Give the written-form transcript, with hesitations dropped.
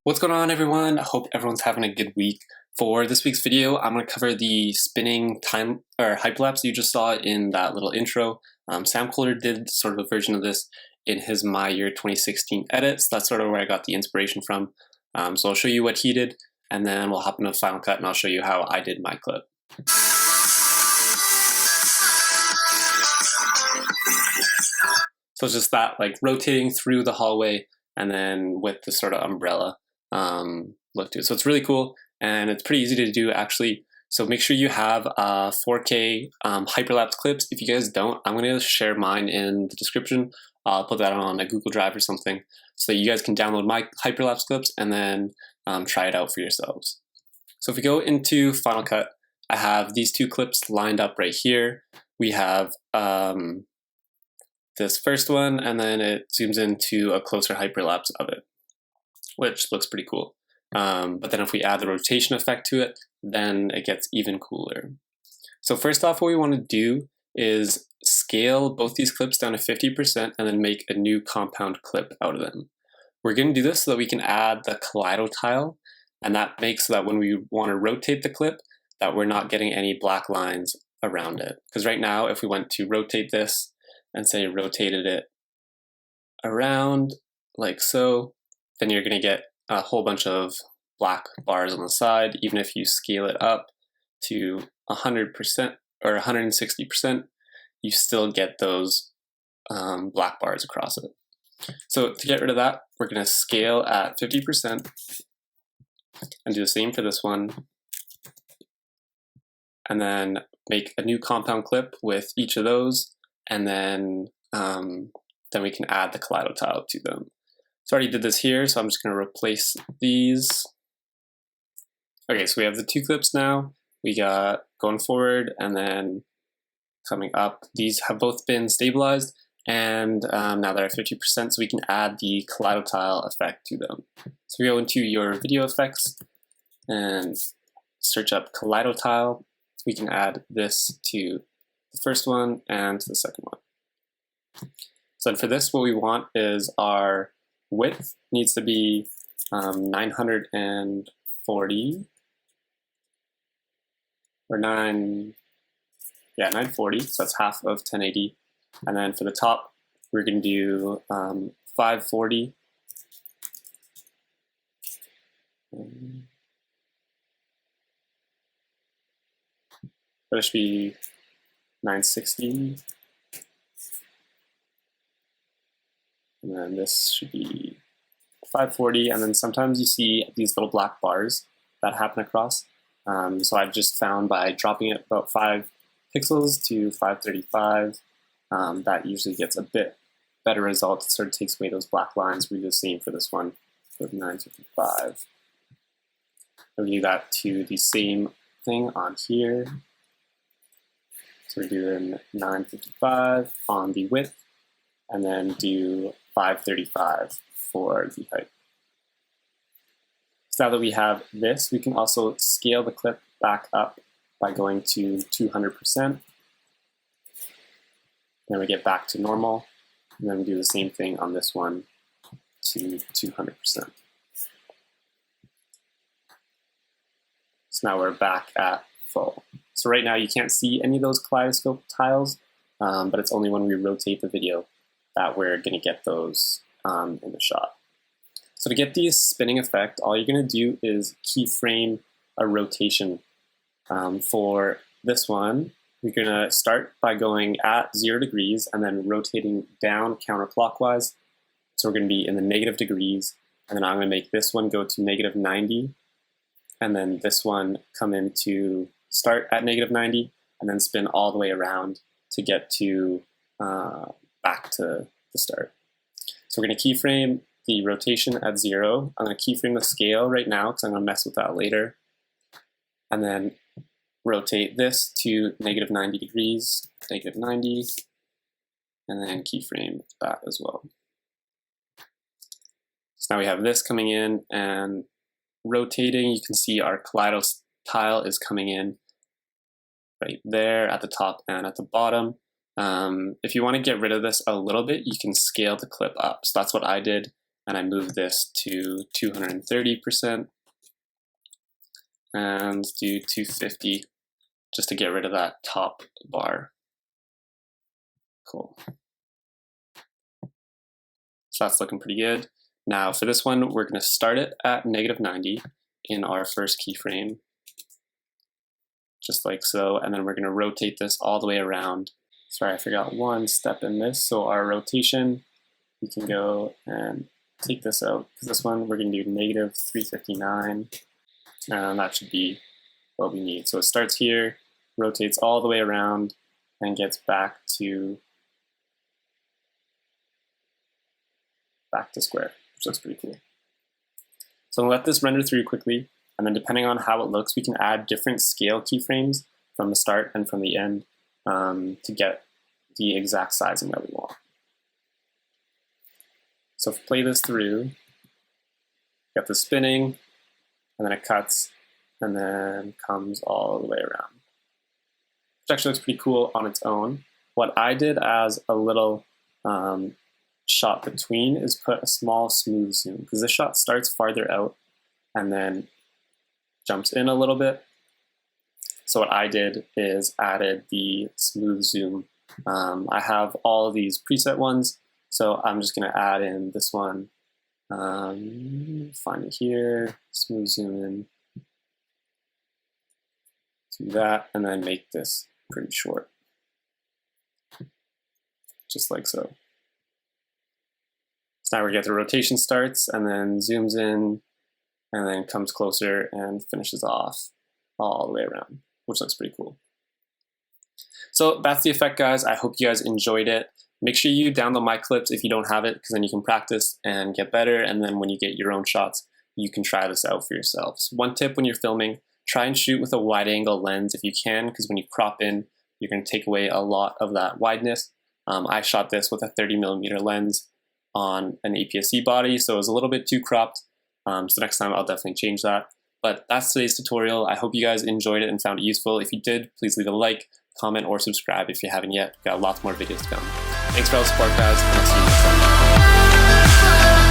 What's going on, everyone? I hope everyone's having a good week. For this week's video, I'm going to cover the spinning time or hyperlapse you just saw in that little intro. Sam Kolder did sort of a version of this in his My Year 2016 edits. That's sort of where I got the inspiration from. So I'll show you what he did, and then we'll hop into Final Cut, and I'll show you how I did my clip. So it's just that, like, rotating through the hallway, and then with the sort of umbrella look to it. So it's really cool, and it's pretty easy to do, actually. So make sure you have 4K hyperlapse clips. If you guys don't, I'm going to share mine in the description. I'll put that on a Google Drive or something so that you guys can download my hyperlapse clips and then try it out for yourselves. So if we go into Final Cut, I have these two clips lined up right here. We have this first one, and then it zooms into a closer hyperlapse of it, which looks pretty cool. But then if we add the rotation effect to it, then it gets even cooler. So first off, what we want to do is scale both these clips down to 50% and then make a new compound clip out of them. We're going to do this so that we can add the kaleido tile, and that makes so that when we want to rotate the clip, that we're not getting any black lines around it. Because right now, if we went to rotate this and say rotated it around like so, then you're going to get a whole bunch of black bars on the side. Even if you scale it up to 100% or 160%, you still get those black bars across it. So to get rid of that, we're going to scale at 50% and do the same for this one, and then make a new compound clip with each of those, and then we can add the kaleido tile to them. So I already did this here, so I'm just going to replace these. Okay, so we have the two clips now. We got going forward and then coming up. These have both been stabilized, and now they're at 50%, so we can add the kaleido tile effect to them. So we go into your video effects and search up kaleido tile. We can add this to the first one and to the second one. So then for this, what we want is our width needs to be 940 or 940, so that's half of 1080. And then for the top, we're going to do 540. That should be 960. And then this should be 540, and then sometimes you see these little black bars that happen across. So I've just found by dropping it about 5 pixels to 535, that usually gets a bit better result. It sort of takes away those black lines. We do the same for this one with 955. We do that to the same thing on here. So we're doing 955 on the width, and then do 535 for the height. So now that we have this, we can also scale the clip back up by going to 200%. Then we get back to normal, and then we do the same thing on this one to 200%. So now we're back at full. So right now you can't see any of those kaleidoscope tiles, but it's only when we rotate the video that we're going to get those in the shot. So to get the spinning effect, all you're going to do is keyframe a rotation. For this one, we're going to start by going at 0 degrees and then rotating down counterclockwise. So we're going to be in the negative degrees, and then I'm going to make this one go to negative 90, and then this one come in to start at negative 90, and then spin all the way around to get to back to the start. So we're going to keyframe the rotation at 0. I'm going to keyframe the scale right now because I'm going to mess with that later. And then rotate this to negative 90 degrees, negative 90, and then keyframe that as well. So now we have this coming in and rotating. You can see our kaleido tile is coming in right there at the top and at the bottom. If you want to get rid of this a little bit, you can scale the clip up. So that's what I did. and I move this to 230% and do 250 just to get rid of that top bar. Cool. So that's looking pretty good. Now for this one, we're going to start it at -90 in our first keyframe, just like so, and then we're going to rotate this all the way around. Sorry, I forgot one step in this. So our rotation, we can go and take this out, because this one we're going to do -359, and that should be what we need. So it starts here, rotates all the way around, and gets back to square, which looks pretty cool. So I'm gonna let this render through quickly, and then depending on how it looks, we can add different scale keyframes from the start and from the end to get the exact sizing that we want. So if we play this through, got the spinning, and then it cuts, and then comes all the way around, which actually looks pretty cool on its own. What I did as a little shot between is put a small smooth zoom, because this shot starts farther out and then jumps in a little bit. So what I did is added the smooth zoom. I have all of these preset ones, so I'm just going to add in this one. Find it here, smooth zoom in, do that, and then make this pretty short, just like so. So now we get the rotation starts and then zooms in and then comes closer and finishes off all the way around, which looks pretty cool. So that's the effect, guys. I hope you guys enjoyed it. Make sure you download my clips if you don't have it, because then you can practice and get better. And then when you get your own shots, you can try this out for yourselves. One tip when you're filming, try and shoot with a wide angle lens if you can, because when you crop in, you're going to take away a lot of that wideness. I shot this with a 30mm lens on an APS-C body, so it was a little bit too cropped. So next time I'll definitely change that. But that's today's tutorial. I hope you guys enjoyed it and found it useful. If you did, please leave a like, comment, or subscribe if you haven't yet. We've got lots more videos to come. Thanks for all the support, guys, and I'll see you next time.